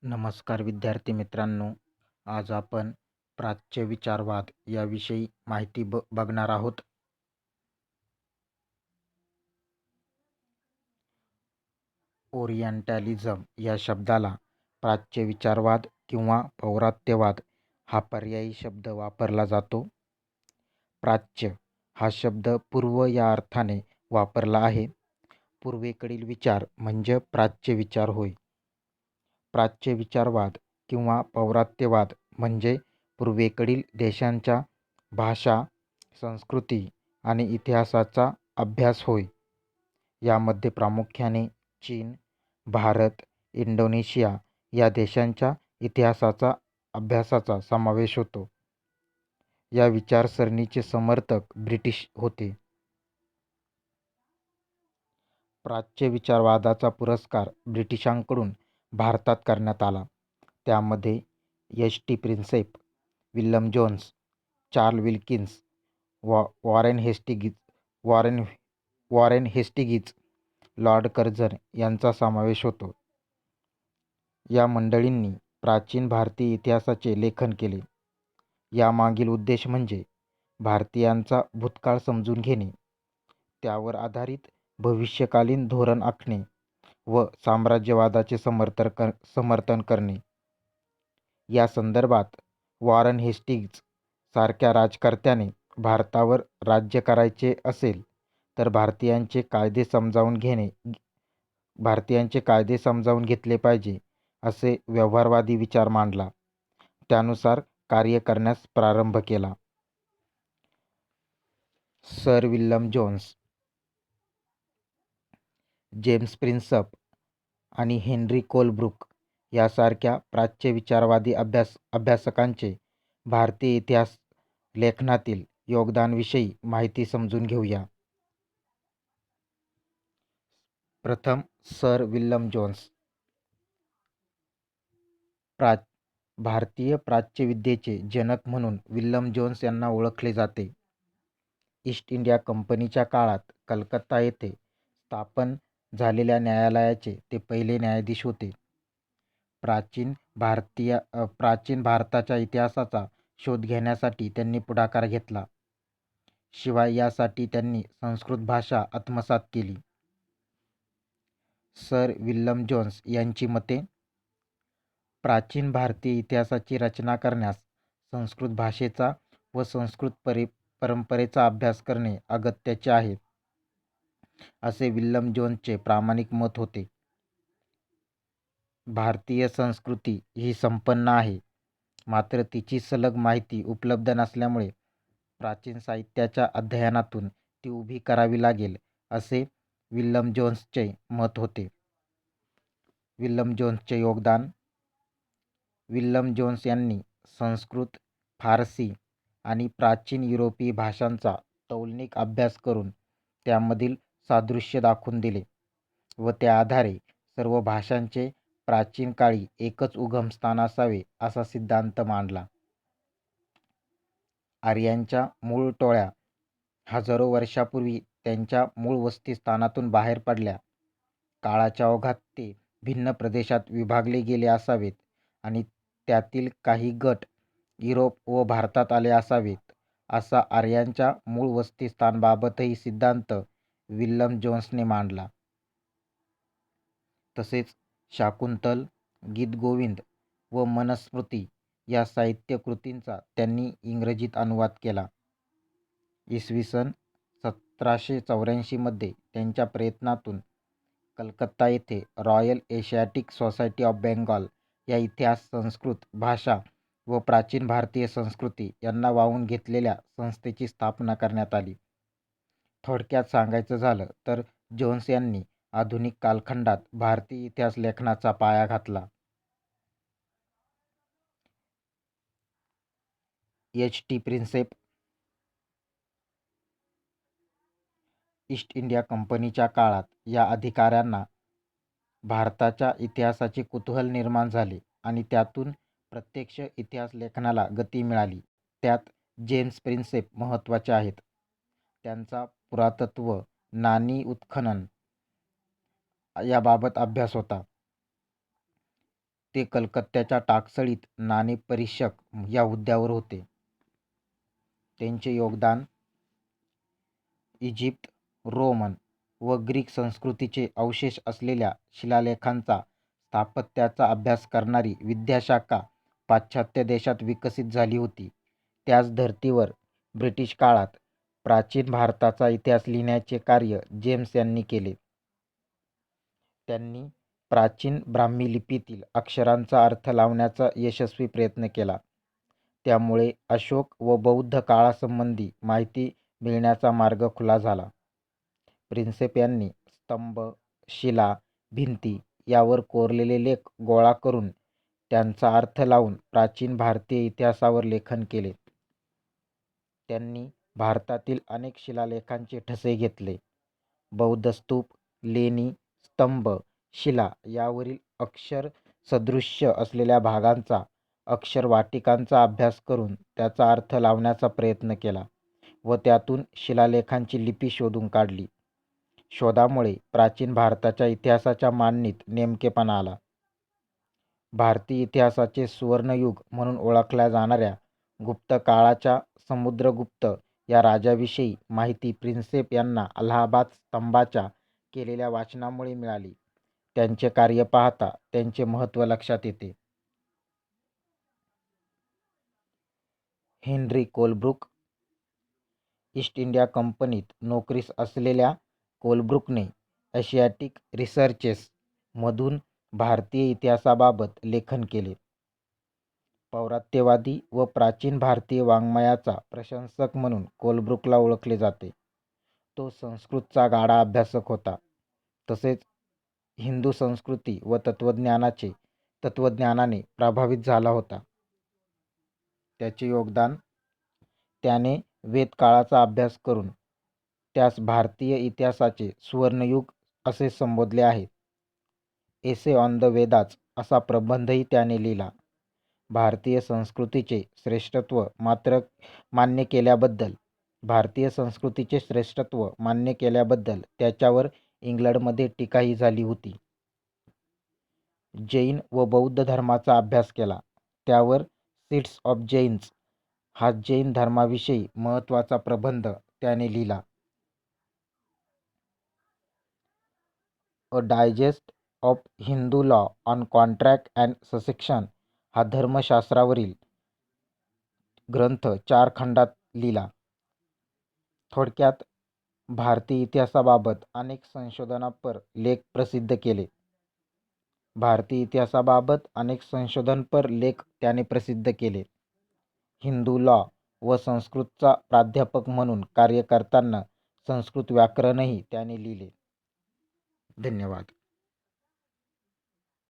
नमस्कार विद्यार्थी मित्रांनो. आज आपण प्राच्य विचारवाद याविषयी माहिती बघणार आहोत. ओरिएंटॅलिझम या शब्दाला प्राच्य विचारवाद किंवा पौर्वात्यवाद हा पर्यायी शब्द वापरला जातो. प्राच्य हा शब्द पूर्व या अर्थाने वापरला आहे. पूर्वेकडील विचार म्हणजे प्राच्य विचार होय. प्राच्य विचारवाद किंवा पौर्वात्यवाद म्हणजे पूर्वेकडील देशांच्या भाषा, संस्कृती आणि इतिहासाचा अभ्यास होय. यामध्ये प्रामुख्याने चीन, भारत, इंडोनेशिया या देशांच्या इतिहासाचा अभ्यासाचा समावेश होतो. या विचारसरणीचे समर्थक ब्रिटिश होते. प्राच्य विचारवादाचा पुरस्कार ब्रिटिशांकडून भारतात करण्यात आला. त्यामध्ये H T. Prinsep, William Jones, Charles Wilkins, Warren Hastings, Lord Curzon यांचा समावेश होतो. या मंडळींनी प्राचीन भारतीय इतिहासाचे लेखन केले. यामागील उद्देश म्हणजे भारतीयांचा भूतकाळ समजून घेणे, त्यावर आधारित भविष्यकालीन धोरण आखणे व साम्राज्यवादाचे समर्थन करणे. या संदर्भात वॉरेन हेस्टिंग्ज सारख्या राज्यकर्त्याने भारतावर राज्य करायचे असेल तर भारतीयांचे कायदे समजावून घेतले पाहिजे असे व्यवहारवादी विचार मांडला. त्यानुसार कार्य करण्यास प्रारंभ केला. सर विल्यम जोन्स, जेम्स प्रिन्सप आणि हेन्री कोलब्रुक यासारख्या प्राच्य विचारवादी अभ्यासकांचे भारतीय इतिहास लेखनातील योगदानाविषयी माहिती समजून घेऊया. प्रथम सर विल्यम जोन्स. भारतीय प्राच्यविद्येचे जनक म्हणून विल्यम जोन्स यांना ओळखले जाते. ईस्ट इंडिया कंपनीच्या काळात कलकत्ता येथे स्थापन झालेल्या न्यायालयाचे ते पहिले न्यायाधीश होते. प्राचीन भारताच्या इतिहासाचा शोध घेण्यासाठी त्यांनी पुढाकार घेतला. शिवाय यासाठी त्यांनी संस्कृत भाषा आत्मसात केली. सर विल्यम जोन्स यांची मते, प्राचीन भारतीय इतिहासाची रचना करण्यास संस्कृत भाषेचा व संस्कृत परंपरेचा अभ्यास करणे अगत्याचे आहे, असे विल्यम जोन्सचे प्रामाणिक मत होते. भारतीय संस्कृती ही संपन्न आहे, मात्र तिची सलग माहिती उपलब्ध नसल्यामुळे प्राचीन साहित्याच्या अध्ययनातून ती उभी करावी लागेल, असे विल्यम जोन्सचे मत होते. विल्यम जोन्सचे योगदान. विल्यम जोन्स यांनी संस्कृत, फारसी आणि प्राचीन युरोपीय भाषांचा तौलनिक अभ्यास करून त्यामधील सादृश्य दाखवून दिले व त्या आधारे सर्व भाषांचे प्राचीन काळी एकच उगमस्थान असावे असा सिद्धांत मांडला. आर्यांच्या मूळ टोळ्या हजारो वर्षांपूर्वी त्यांच्या मूळ वसतिस्थानातून बाहेर पडल्या. काळाच्या ओघात ते भिन्न प्रदेशात विभागले गेले असावेत आणि त्यातील काही गट युरोप व भारतात आले असावेत, असा आर्यांच्या मूळ वसतिस्थानाबाबतही सिद्धांत विल्यम जोन्सने मांडला. तसेच शाकुंतल, गीतगोविंद व मनुस्मृती या साहित्य कृतींचा त्यांनी इंग्रजीत अनुवाद केला. इसवी सन 1784 मध्ये त्यांच्या प्रयत्नातून कलकत्ता येथे royal Asiatic society of Bengal या इतिहास, संस्कृत भाषा व प्राचीन भारतीय संस्कृती यांना वाहून घेतलेल्या संस्थेची स्थापना करण्यात आली. थोडक्यात सांगायचं झालं तर जोन्स यांनी आधुनिक कालखंडात भारतीय इतिहास लेखनाचा पाया घातला. एच.टी. प्रिन्सेप. ईस्ट इंडिया कंपनीच्या काळात या अधिकाऱ्यांना भारताच्या इतिहासाचे कुतूहल निर्माण झाले आणि त्यातून प्रत्यक्ष इतिहास लेखनाला गती मिळाली. त्यात जेम्स प्रिन्सेप महत्त्वाचे आहेत. त्यांचा पुरातत्व, नाणी उत्खनन याबाबत अभ्यास होता. ते कलकत्त्याच्या टाकसाळीत नाणेपरीक्षक या हुद्द्यावर होते. त्यांचे योगदान इजिप्त, रोमन व ग्रीक संस्कृतीचे अवशेष असलेल्या शिलालेखांचा स्थापत्याचा अभ्यास करणारी विद्याशाखा पाश्चात्य देशात विकसित झाली होती. त्याच धर्तीवर ब्रिटिश काळात प्राचीन भारताचा इतिहास लिहिण्याचे कार्य जेम्स यांनी केले. त्यांनी प्राचीन ब्राह्मी लिपीतील अक्षरांचा अर्थ लावण्याचा यशस्वी प्रयत्न केला. त्यामुळे अशोक व बौद्ध काळासंबंधी माहिती मिळण्याचा मार्ग खुला झाला. प्रिन्सेप यांनी स्तंभ, शिला, भिंती यावर कोरलेले लेख गोळा करून त्यांचा अर्थ लावून प्राचीन भारतीय इतिहासावर लेखन केले. त्यांनी भारतातील अनेक शिलालेखांचे ठसे घेतले. बौद्ध स्तूप, लेणी, स्तंभ, शिला यावरील अक्षरसदृश्य असलेल्या भागांचा, अक्षरवाटिकांचा अभ्यास करून त्याचा अर्थ लावण्याचा प्रयत्न केला व त्यातून शिलालेखांची लिपी शोधून काढली. शोधामुळे प्राचीन भारताच्या इतिहासाच्या मांडणीत नेमकेपणा आला. भारतीय इतिहासाचे सुवर्णयुग म्हणून ओळखल्या जाणाऱ्या गुप्त काळाच्या समुद्रगुप्त या राजाविषयी माहिती प्रिन्सेप यांना अलाहाबाद स्तंभाच्या केलेल्या वाचनामुळे मिळाली. त्यांचे कार्य पाहता त्यांचे महत्त्व लक्षात येते. Henry Colebrook. ईस्ट इंडिया कंपनीत नोकरीस असलेल्या कोलब्रुकने एशियाटिक रिसर्चेस मधून भारतीय इतिहासाबाबत लेखन केले. पौरात्यवादी व प्राचीन भारतीय वाङ्मयाचा प्रशंसक म्हणून कोलब्रुकला ओळखले जाते. तो संस्कृतचा गाढा अभ्यासक होता. तसेच हिंदू संस्कृती व तत्त्वज्ञानाने प्रभावित झाला होता. त्याचे योगदान: त्याने वेदकाळाचा अभ्यास करून त्यास भारतीय इतिहासाचे सुवर्णयुग असे संबोधले आहे. एसे ऑन द वेदाज असा प्रबंधही त्याने लिहिला. भारतीय संस्कृतीचे श्रेष्ठत्व मान्य केल्याबद्दल त्याच्यावर इंग्लंडमध्ये टीकाही झाली होती. जैन व बौद्ध धर्माचा अभ्यास केला. त्यावर सीड्स ऑफ जैन्स हा जैन धर्माविषयी महत्त्वाचा प्रबंध त्याने लिहिला. A digest of Hindu law on contract and succession हा धर्मशास्त्रावरील ग्रंथ 4 खंडात लिहिला. थोडक्यात भारतीय इतिहासाबाबत अनेक संशोधनपर लेख त्याने प्रसिद्ध केले. हिंदू लॉ व संस्कृतचा प्राध्यापक म्हणून कार्य करताना संस्कृत व्याकरणही त्याने लिहिले. धन्यवाद.